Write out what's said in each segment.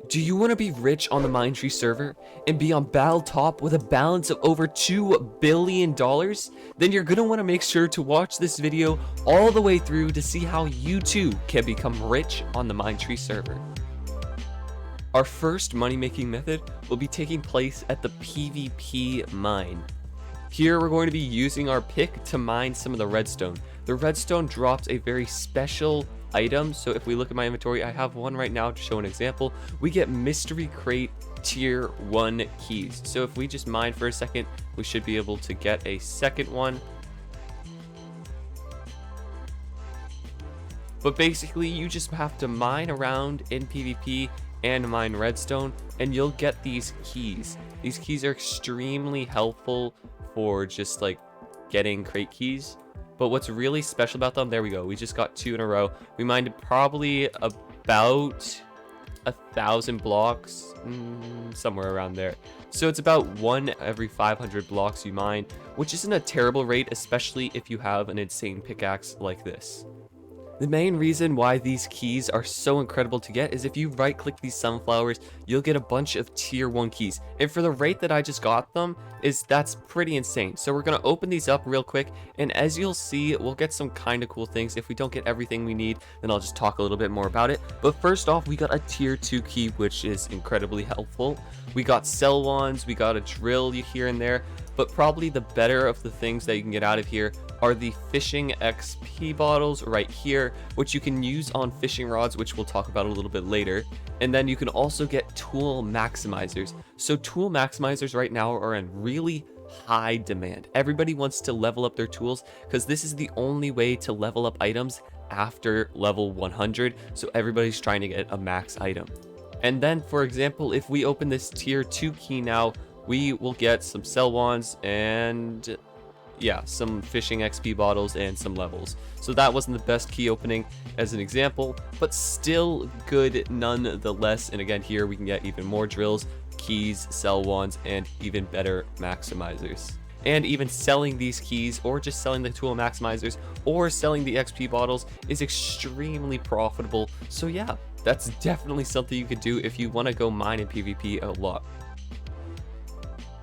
Do you want to be rich on the Minetree server and be on battle top with a balance of over $2 billion? Then you're going to want to make sure to watch this video all the way through to see how you too can become rich on the Minetree server. Our first money-making method will be taking place at the PvP mine. Here we're going to be using our pick to mine some of the redstone. The redstone drops a very special item, so if we look at my inventory, I have one right now to show an example. We get mystery crate tier 1 keys. So if we just mine for a second, we should be able to get a second one. But basically you just have to mine around in PvP and mine redstone and you'll get these keys. These keys are extremely helpful for just like getting crate keys. But what's really special about them, there we go, we just got 2 in a row. We mined probably about 1,000 blocks, somewhere around there. So it's about 1 every 500 blocks you mine, which isn't a terrible rate, especially if you have an insane pickaxe like this. The main reason why these keys are so incredible to get is if you right click these sunflowers, you'll get a bunch of tier 1 keys. And for the rate that I just got them, that's pretty insane. So we're going to open these up real quick. And as you'll see, we'll get some kind of cool things. If we don't get everything we need, then I'll just talk a little bit more about it. But first off, we got a tier 2 key, which is incredibly helpful. We got cell wands, we got a drill here and there. But probably the better of the things that you can get out of here are the fishing XP bottles right here, which you can use on fishing rods, which we'll talk about a little bit later. And then you can also get tool maximizers. So tool maximizers right now are in really high demand. Everybody wants to level up their tools because this is the only way to level up items after level 100. So everybody's trying to get a max item. And then, for example, if we open this tier 2 key now, we will get some cell wands and yeah, some fishing XP bottles and some levels. So that wasn't the best key opening as an example, but still good nonetheless. And again, here we can get even more drills, keys, cell wands, and even better maximizers. And even selling these keys or just selling the tool maximizers or selling the XP bottles is extremely profitable. So yeah, that's definitely something you could do if you want to go mine in PvP a lot.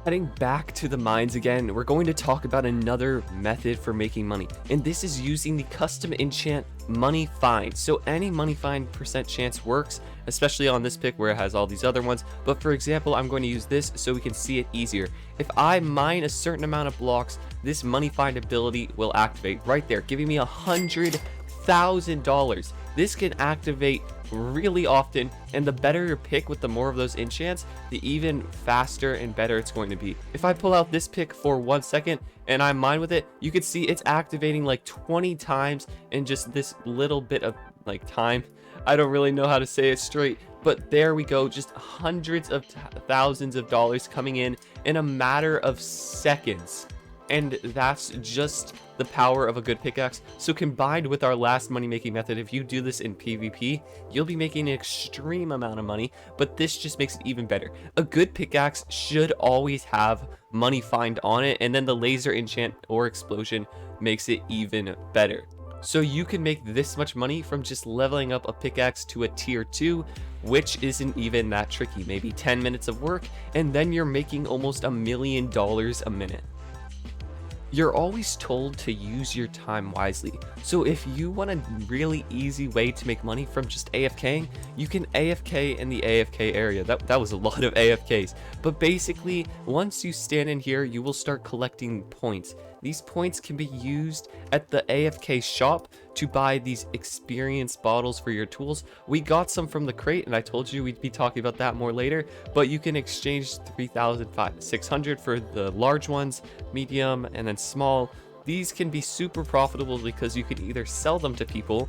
Heading back to the mines again, we're going to talk about another method for making money, and this is using the custom enchant money find. So any money find percent chance works, especially on this pick where it has all these other ones. But for example, I'm going to use this so we can see it easier. If I mine a certain amount of blocks, this money find ability will activate right there, giving me $100,000. This can activate really often, and the better your pick with the more of those enchants, the even faster and better it's going to be. If I pull out this pick for 1 second and I mine with it, you can see it's activating like 20 times in just this little bit of like time. I don't really know how to say it straight, but there we go, just hundreds of thousands of dollars coming in a matter of seconds. And that's just the power of a good pickaxe. So combined with our last money making method, if you do this in PvP, you'll be making an extreme amount of money, but this just makes it even better. A good pickaxe should always have money find on it, and then the laser enchant or explosion makes it even better. So you can make this much money from just leveling up a pickaxe to a tier 2, which isn't even that tricky. Maybe 10 minutes of work, and then you're making almost $1 million a minute. You're always told to use your time wisely. So if you want a really easy way to make money from just AFKing, you can AFK in the AFK area. That was a lot of AFKs. But basically, once you stand in here, you will start collecting points. These points can be used at the AFK shop to buy these experience bottles for your tools. We got some from the crate, and I told you we'd be talking about that more later, but you can exchange 3,600 for the large ones, medium, and then small. These can be super profitable because you can either sell them to people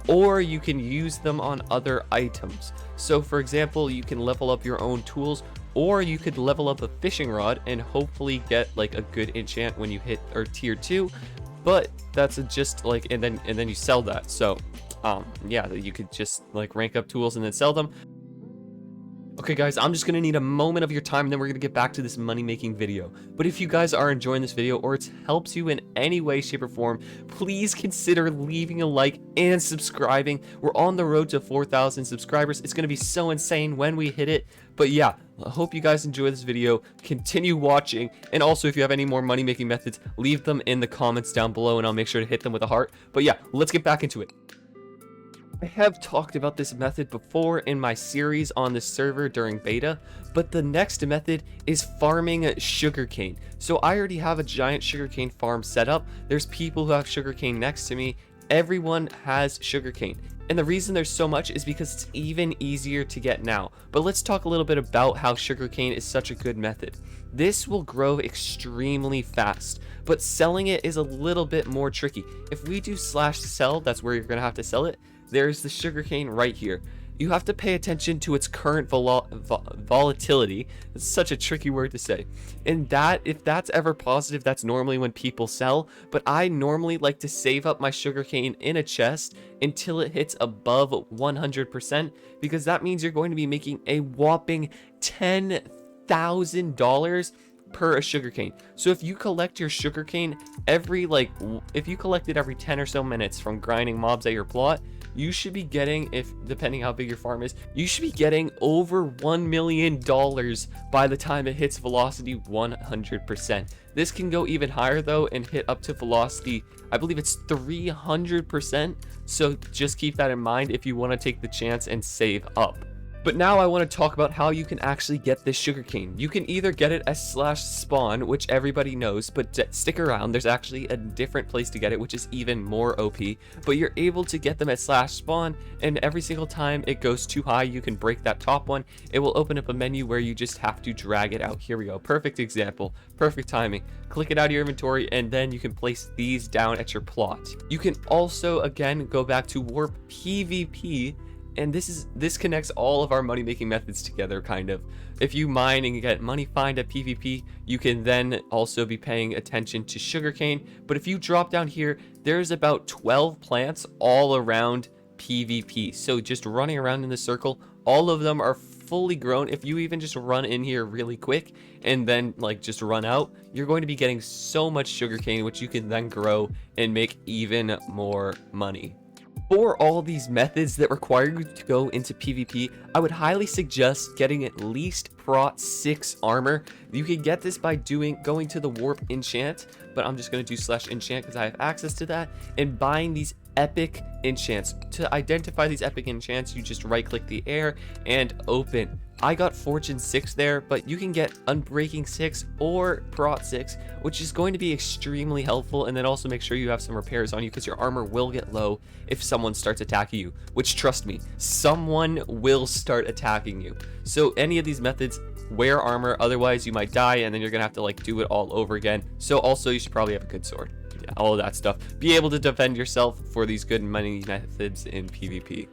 or you can use them on other items. So for example, you can level up your own tools, or you could level up a fishing rod and hopefully get like a good enchant when you hit or tier 2. But that's just like, and then you sell that. So yeah, you could just like rank up tools and then sell them. Okay guys, I'm just gonna need a moment of your time and then we're gonna get back to this money making video. But if you guys are enjoying this video or it helps you in any way, shape, or form, please consider leaving a like and subscribing. We're on the road to 4,000 subscribers. It's gonna be so insane when we hit it. But yeah, I hope you guys enjoy this video. Continue watching, and also if you have any more money making methods, leave them in the comments down below and I'll make sure to hit them with a heart. But yeah, let's get back into it. I have talked about this method before in my series on this server during beta, but the next method is farming sugarcane. So I already have a giant sugarcane farm set up. There's people who have sugarcane next to me. Everyone has sugarcane. And the reason there's so much is because it's even easier to get now. But let's talk a little bit about how sugarcane is such a good method. This will grow extremely fast, but selling it is a little bit more tricky. If we do /sell, that's where you're gonna have to sell it. There's the sugarcane right here. You have to pay attention to its current volatility. It's such a tricky word to say. And that, if that's ever positive, that's normally when people sell. But I normally like to save up my sugarcane in a chest until it hits above 100%, because that means you're going to be making a whopping $10,000 per sugarcane. So if you collect your sugarcane if you collect it every 10 or so minutes from grinding mobs at your plot, you should be getting, if depending how big your farm is, you should be getting over $1 million by the time it hits velocity 100%. This can go even higher though and hit up to velocity, I believe it's 300%. So just keep that in mind if you want to take the chance and save up. But now I want to talk about how you can actually get this sugarcane. You can either get it as /spawn, which everybody knows, but stick around, there's actually a different place to get it, which is even more OP. But you're able to get them at /spawn, and every single time it goes too high, you can break that top one. It will open up a menu where you just have to drag it out. Here we go. Perfect example. Perfect timing. Click it out of your inventory, and then you can place these down at your plot. You can also, again, go back to warp PvP. And this connects all of our money making methods together, kind of. If you mine and get money find at PvP, you can then also be paying attention to sugarcane. But if you drop down here, there's about 12 plants all around PvP. So just running around in the circle, all of them are fully grown. If you even just run in here really quick and then just run out, you're going to be getting so much sugarcane, which you can then grow and make even more money. For all these methods that require you to go into PvP, I would highly suggest getting at least Prot 6 armor. You can get this by going to the warp enchant, but I'm just going to do /enchant because I have access to that, and buying these epic enchants. To identify these epic enchants, you just right click the air and open. I got Fortune 6 there, but you can get Unbreaking 6 or Prot 6, which is going to be extremely helpful. And then also make sure you have some repairs on you, because your armor will get low if someone starts attacking you, which, trust me, someone will start attacking you. So any of these methods, wear armor, otherwise you might die and then you're gonna have to do it all over again. So also you should probably have a good sword. Yeah, all of that stuff. Be able to defend yourself for these good money methods in PvP.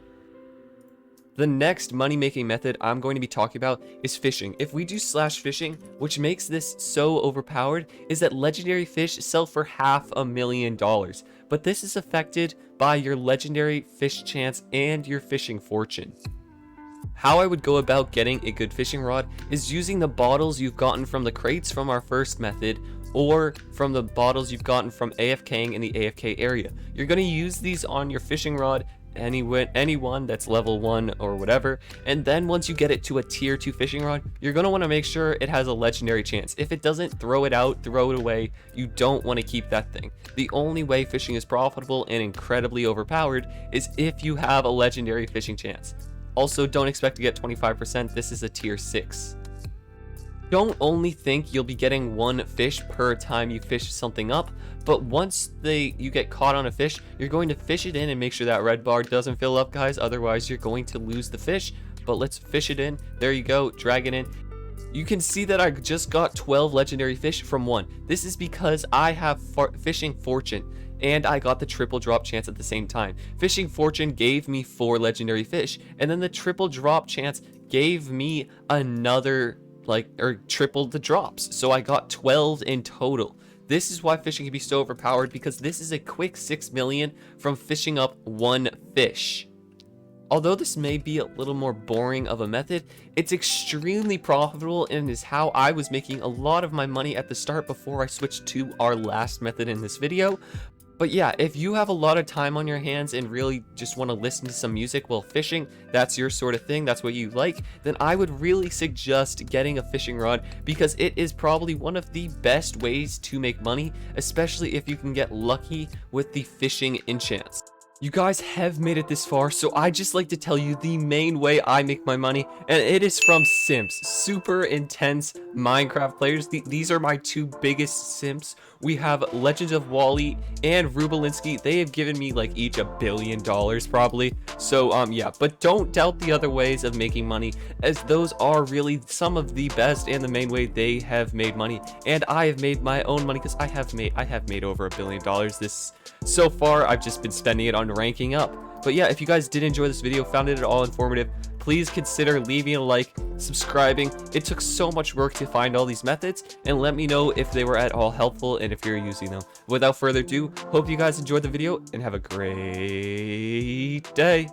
The next money-making method I'm going to be talking about is fishing. If we do /fishing, which makes this so overpowered, is that legendary fish sell for $500,000. But this is affected by your legendary fish chance and your fishing fortune. How I would go about getting a good fishing rod is using the bottles you've gotten from the crates from our first method, or from the bottles you've gotten from AFKing in the AFK area. You're going to use these on your fishing rod, anyone that's level 1 or whatever, and then once you get it to a tier 2 fishing rod, you're going to want to make sure it has a legendary chance. If it doesn't, throw it out, throw it away. You don't want to keep that thing. The only way fishing is profitable and incredibly overpowered is if you have a legendary fishing chance. Also, don't expect to get 25%. This is a tier 6. Don't only think you'll be getting one fish per time you fish something up, but once you get caught on a fish, you're going to fish it in and make sure that red bar doesn't fill up, guys. Otherwise, you're going to lose the fish. But let's fish it in. There you go. Drag it in. You can see that I just got 12 legendary fish from one. This is because I have fishing fortune, and I got the triple drop chance at the same time. Fishing fortune gave me 4 legendary fish, and then the triple drop chance gave me another tripled the drops. So I got 12 in total. This is why fishing can be so overpowered, because this is a quick 6 million from fishing up one fish. Although this may be a little more boring of a method, it's extremely profitable and is how I was making a lot of my money at the start before I switched to our last method in this video. But yeah, if you have a lot of time on your hands and really just want to listen to some music while fishing, that's your sort of thing, that's what you like, then I would really suggest getting a fishing rod, because it is probably one of the best ways to make money, especially if you can get lucky with the fishing enchants. You guys have made it this far, so I just like to tell you the main way I make my money, and it is from simps. Super intense Minecraft players. These are my two biggest simps. We have Legend of Wally and Rubelinski. They have given me like each $1 billion probably. So yeah, but don't doubt the other ways of making money, as those are really some of the best and the main way they have made money. And I have made my own money, because I have made over $1 billion this so far. I've just been spending it on ranking up. But yeah, if you guys did enjoy this video, found it at all informative, please consider leaving a like, subscribing. It took so much work to find all these methods, and let me know if they were at all helpful and if you're using them. Without further ado, hope you guys enjoyed the video and have a great day.